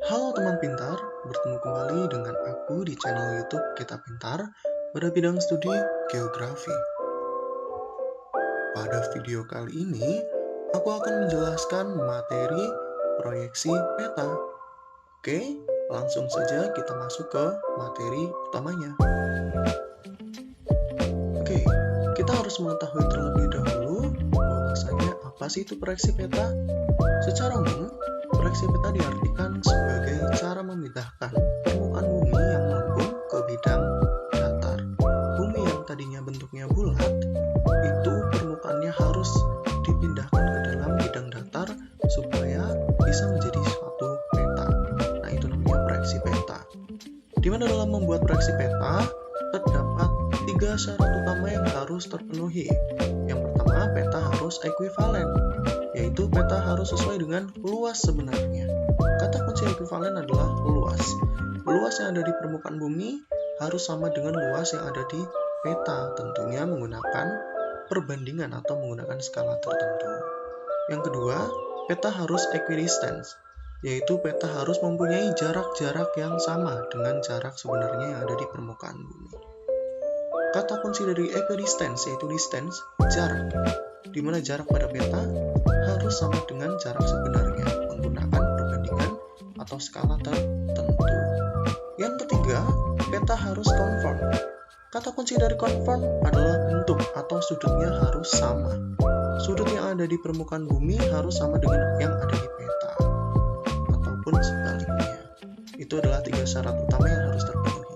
Halo teman pintar, bertemu kembali dengan aku di channel YouTube Kita Pintar pada bidang studi geografi. Pada video kali ini, aku akan menjelaskan materi proyeksi peta. Oke, langsung saja kita masuk ke materi utamanya. Oke, kita harus mengetahui terlebih dahulu bahwasanya apa sih itu proyeksi peta? Secara umum, proyeksi peta diartikan sebagai cara memindahkan permukaan bumi yang melengkung ke bidang datar. Bumi yang tadinya bentuknya bulat, itu permukaannya harus dipindahkan ke dalam bidang datar supaya bisa menjadi suatu peta. Nah, itu namanya proyeksi peta. Di mana dalam membuat proyeksi peta, terdapat 3 syarat utama yang harus terpenuhi. Yang pertama, peta harus ekuivalen, yaitu peta harus sesuai dengan luas sebenarnya. Kata kunci ekuivalen adalah luas. Luas yang ada di permukaan bumi harus sama dengan luas yang ada di peta, tentunya menggunakan perbandingan atau menggunakan skala tertentu. Yang kedua, peta harus equidistance, yaitu peta harus mempunyai jarak-jarak yang sama dengan jarak sebenarnya yang ada di permukaan bumi. Kata kunci dari equidistance yaitu distance, jarak, di mana jarak pada peta harus sama dengan jarak sebenarnya menggunakan perbandingan atau skala tertentu. Yang ketiga, peta harus conform. Kata kunci dari conform adalah bentuk atau sudutnya harus sama. Sudut yang ada di permukaan bumi harus sama dengan yang ada di peta, ataupun sebaliknya. Itu adalah 3 syarat utama yang harus terpenuhi.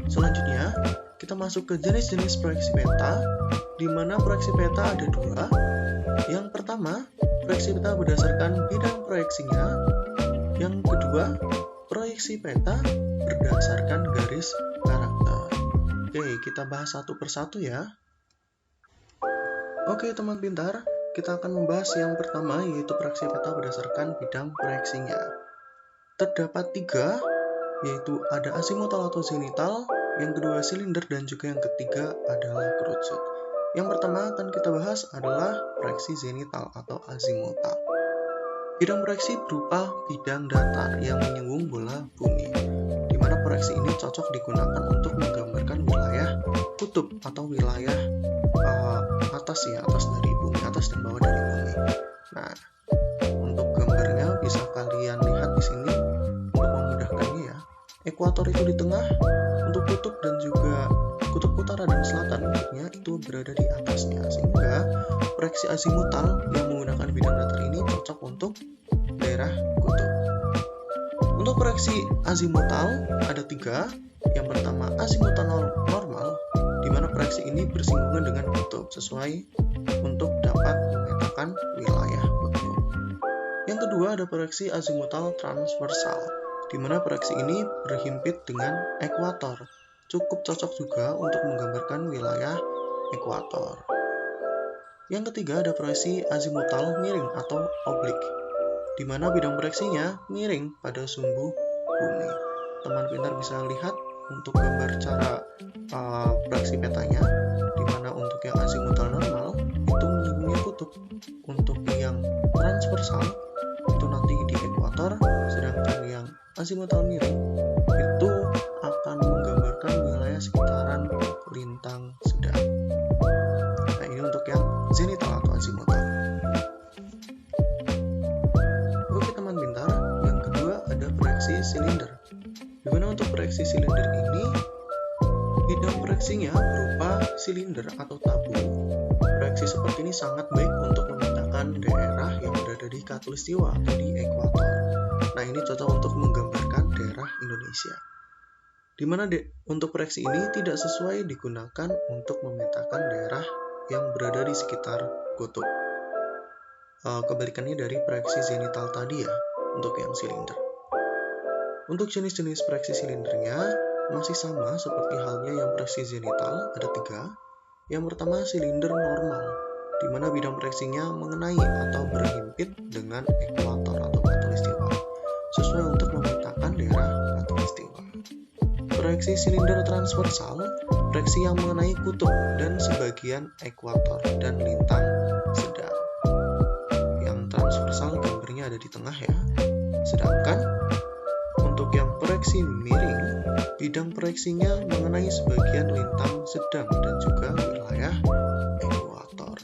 Selanjutnya, kita masuk ke jenis-jenis proyeksi peta, di mana proyeksi peta ada 2. Yang pertama, proyeksi peta berdasarkan bidang proyeksinya. Yang kedua, proyeksi peta berdasarkan garis karakter. Oke, kita bahas satu persatu ya. Oke teman pintar, kita akan membahas yang pertama yaitu proyeksi peta berdasarkan bidang proyeksinya. Terdapat 3, yaitu ada azimutal atau zenital, yang kedua silinder, dan juga yang ketiga adalah kerucut. Yang pertama akan kita bahas adalah proyeksi zenital atau azimutal. Bidang proyeksi berupa bidang datar yang menyinggung bola bumi, di mana proyeksi ini cocok digunakan untuk menggambarkan wilayah kutub atau wilayah atas dari bumi, atas dan bawah dari bumi. Nah, untuk gambarnya bisa kalian lihat di sini untuk memudahkannya ya. Ekuator itu di tengah, untuk kutub dan juga kutub utara dan selatan bentuknya itu berada di atasnya, sehingga proyeksi azimutal yang menggunakan bidang datar ini cocok untuk daerah kutub. Untuk proyeksi azimutal ada 3. Yang pertama azimutal normal, di mana proyeksi ini bersinggungan dengan kutub sesuai untuk dapat memetakan wilayah kutub. Yang kedua ada proyeksi azimutal transversal, di mana proyeksi ini berhimpit dengan ekuator. Cukup cocok juga untuk menggambarkan wilayah ekuator. Yang ketiga ada proyeksi azimutal miring atau oblik, di mana bidang proyeksinya miring pada sumbu bumi. Teman pintar bisa lihat untuk gambar cara proyeksi petanya, di mana untuk yang azimutal normal itu menyinggungnya kutub, untuk yang transversal itu nanti di ekuator, sedangkan yang azimutal miring itu akan menggambarkan wilayah sekitaran lintang sedang. Nah, ini untuk yang zenital atau azimutal. Oke teman pintar, yang kedua ada proyeksi silinder. Di mana untuk proyeksi silinder ini bidang proyeksinya berupa silinder atau tabung. Proyeksi seperti ini sangat baik untuk memetakan daerah yang berada di khatulistiwa atau di ekuator. Nah, ini cocok untuk menggambarkan daerah Indonesia. Di mana untuk proyeksi ini tidak sesuai digunakan untuk memetakan daerah yang berada di sekitar kutub. Kebalikannya dari proyeksi zenital tadi ya, untuk yang silinder. Untuk jenis-jenis proyeksi silindernya masih sama seperti halnya yang proyeksi zenital, ada 3. Yang pertama silinder normal, di mana bidang proyeksinya mengenai atau berhimpit dengan ekuator atau khatulistiwa, sesuai untuk memetakan daerah khatulistiwa. Proyeksi silinder transversal, proyeksi yang mengenai kutub dan sebagian ekuator dan lintang sedang. Yang transversal gambarnya ada di tengah ya. Sedangkan untuk yang proyeksi miring, bidang proyeksinya mengenai sebagian lintang sedang dan juga wilayah ekuator.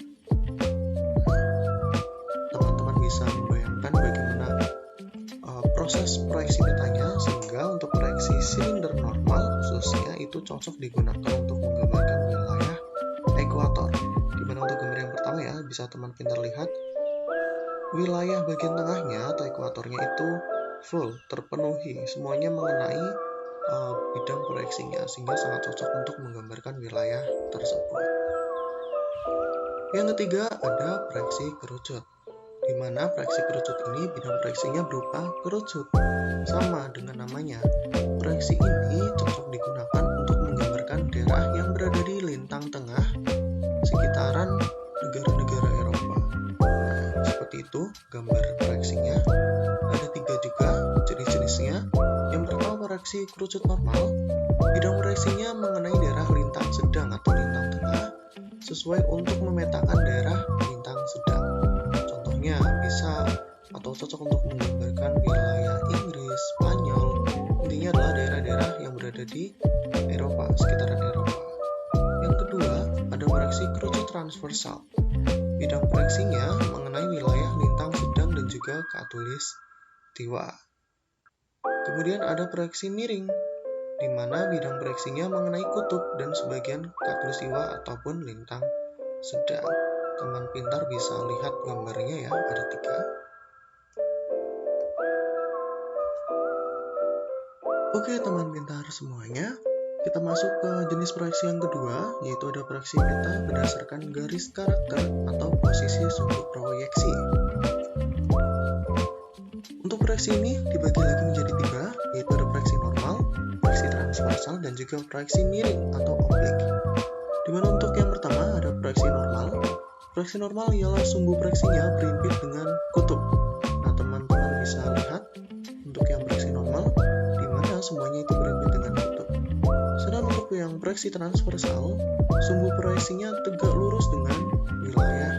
Teman-teman bisa membayangkan bagaimana proses proyeksi petanya, sehingga untuk proyeksi silinder normal khususnya itu cocok digunakan untuk menggambarkan wilayah ekuator. Dimana untuk gambar yang pertama ya, bisa teman pintar lihat wilayah bagian tengahnya atau ekuatornya itu full, terpenuhi, semuanya mengenai bidang proyeksinya, sehingga sangat cocok untuk menggambarkan wilayah tersebut. Yang ketiga ada proyeksi kerucut, di mana proyeksi kerucut ini bidang proyeksinya berupa kerucut. Sama dengan namanya, proyeksi ini cocok digunakan untuk menggambarkan daerah yang berada di lintang tengah sekitaran negara-negara Eropa. Nah, seperti itu gambar proyeksinya. Ada 3 juga jenis-jenisnya. Yang pertama proyeksi kerucut normal, bidang proyeksinya mengenai daerah lintang sedang atau lintang tengah sesuai untuk memetakan daerah lintang sedang. Contohnya bisa atau cocok untuk menggambarkan wilayah Inggris, Spanyol, intinya adalah daerah-daerah yang berada di Eropa, sekitaran Eropa. Yang kedua, ada proyeksi kerucut transversal. Bidang proyeksinya mengenai wilayah lintang sedang dan juga khatulistiwa. Kemudian ada proyeksi miring, di mana bidang proyeksinya mengenai kutub dan sebagian khatulistiwa ataupun lintang sedang. Teman pintar bisa lihat gambarnya ya, ada 3. Oke teman pintar semuanya, kita masuk ke jenis proyeksi yang kedua, yaitu ada proyeksi peta berdasarkan garis karakter atau posisi sumbu proyeksi. Untuk proyeksi ini dibagi lagi menjadi 3, yaitu ada proyeksi normal, proyeksi transversal, dan juga proyeksi miring atau oblik. Dimana untuk yang pertama ada proyeksi normal. Proyeksi normal ialah sumbu proyeksinya berhimpit dengan kutub. Nah, teman-teman bisa lihat untuk yang proyeksi normal, di mana semuanya itu berhimpit dengan kutub. Sedangkan untuk yang proyeksi transversal, sumbu proyeksinya tegak lurus dengan wilayah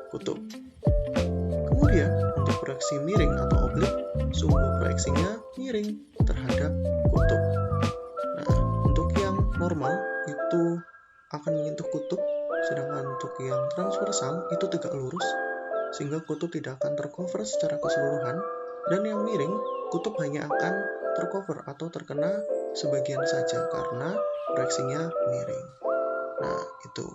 kutub. Kemudian, untuk proyeksi miring atau oblik, sumbu proyeksinya miring terhadap kutub. Nah, untuk yang normal itu akan menyentuh kutub, sedangkan untuk yang transversal itu tegak lurus, sehingga kutub tidak akan tercover secara keseluruhan, dan yang miring, kutub hanya akan tercover atau terkena sebagian saja karena proyeksinya miring. Nah, itu.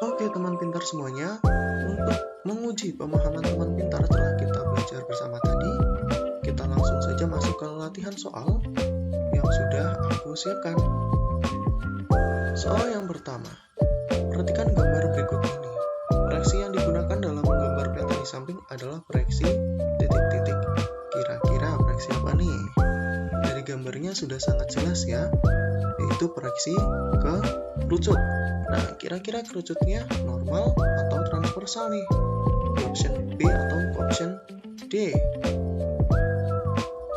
Oke teman pintar semuanya, untuk menguji pemahaman teman pintar setelah kita belajar bersama tadi, kita langsung saja masuk ke latihan soal yang sudah aku siapkan. Soal yang pertama, perhatikan gambar berikut ini. Proyeksi yang digunakan dalam menggambar peta di samping adalah proyeksi titik-titik. Kira-kira proyeksi apa nih? Dari gambarnya sudah sangat jelas ya, yaitu proyeksi kerucut. Nah, kira-kira kerucutnya normal atau transversal nih? Di option B atau option D?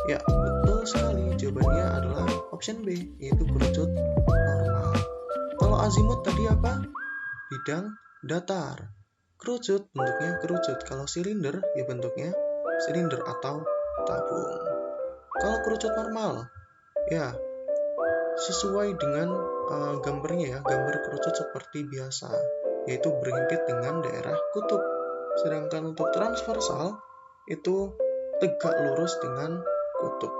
Ya, betul sekali. Jawabannya adalah option B, yaitu kerucut normal. Kalau azimut tadi apa? Bidang datar. Kerucut bentuknya kerucut. Kalau silinder ya bentuknya silinder atau tabung. Kalau kerucut normal, ya sesuai dengan gambarnya ya, gambar kerucut seperti biasa, yaitu berhimpit dengan daerah kutub. Sedangkan untuk transversal itu tegak lurus dengan kutub.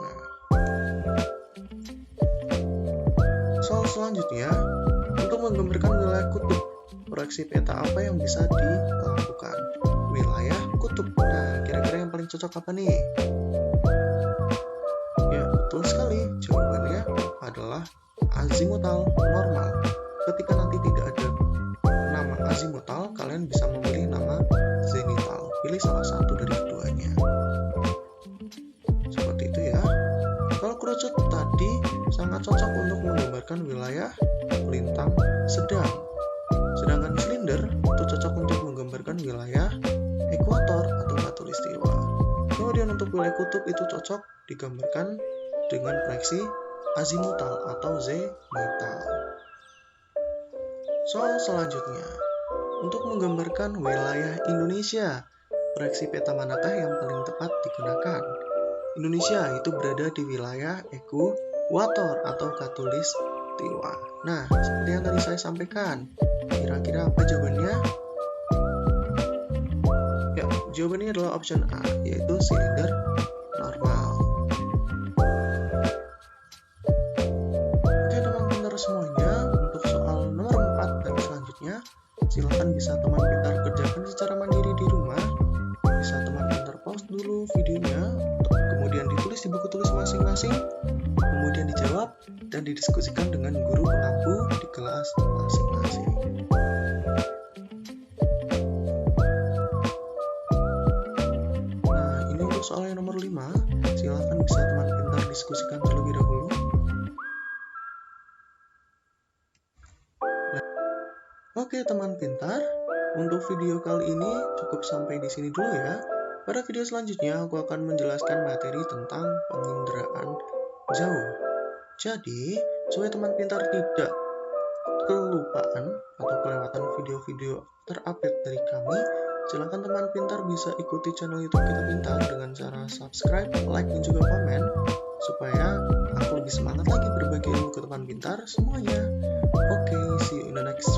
Nah, soal selanjutnya, untuk menggambarkan wilayah kutub, proyeksi peta apa yang bisa dilakukan? Wilayah kutub. Nah, kira-kira yang paling cocok apa nih? Ya, betul sekali. Jawabannya adalah azimutal normal. Ketika nanti tidak ada nama azimutal, kalian bisa memilih nama zenital. Pilih salah satu dari keduanya. Seperti itu ya. Kalau kerucut tadi sangat cocok untuk menggambarkan wilayah lintang sedang. Sedangkan silinder itu cocok untuk menggambarkan wilayah ekuator atau khatulistiwa. Kemudian untuk wilayah kutub itu cocok digambarkan dengan proyeksi azimutal atau zenital. Soal selanjutnya, untuk menggambarkan wilayah Indonesia, proyeksi peta manakah yang paling tepat digunakan? Indonesia itu berada di wilayah ekuator atau khatulistiwa. Nah, seperti yang tadi saya sampaikan, kira-kira apa jawabannya? Ya, jawabannya adalah option A, yaitu silinder normal. Oke teman pintar semuanya, untuk soal nomor 4 dan selanjutnya, silahkan bisa teman pintar kerjakan secara mandiri di rumah. Bisa teman pintar pause dulu videonya, kemudian ditulis di buku tulis masing-masing, kemudian dijawab dan didiskusikan dengan guru pengampu di kelas masing-masing. Nah, ini untuk soal yang nomor 5, silahkan bisa teman pintar diskusikan terlebih dahulu. Oke teman pintar, untuk video kali ini cukup sampai di sini dulu ya. Pada video selanjutnya aku akan menjelaskan materi tentang penginderaan jauh. Jadi, supaya teman pintar tidak kelupaan atau kelewatan video-video terupdate dari kami, silakan teman pintar bisa ikuti channel YouTube Kita Pintar dengan cara subscribe, like, dan juga komen supaya aku lebih semangat lagi berbagi ilmu ke teman pintar semuanya. Oke, see you in the next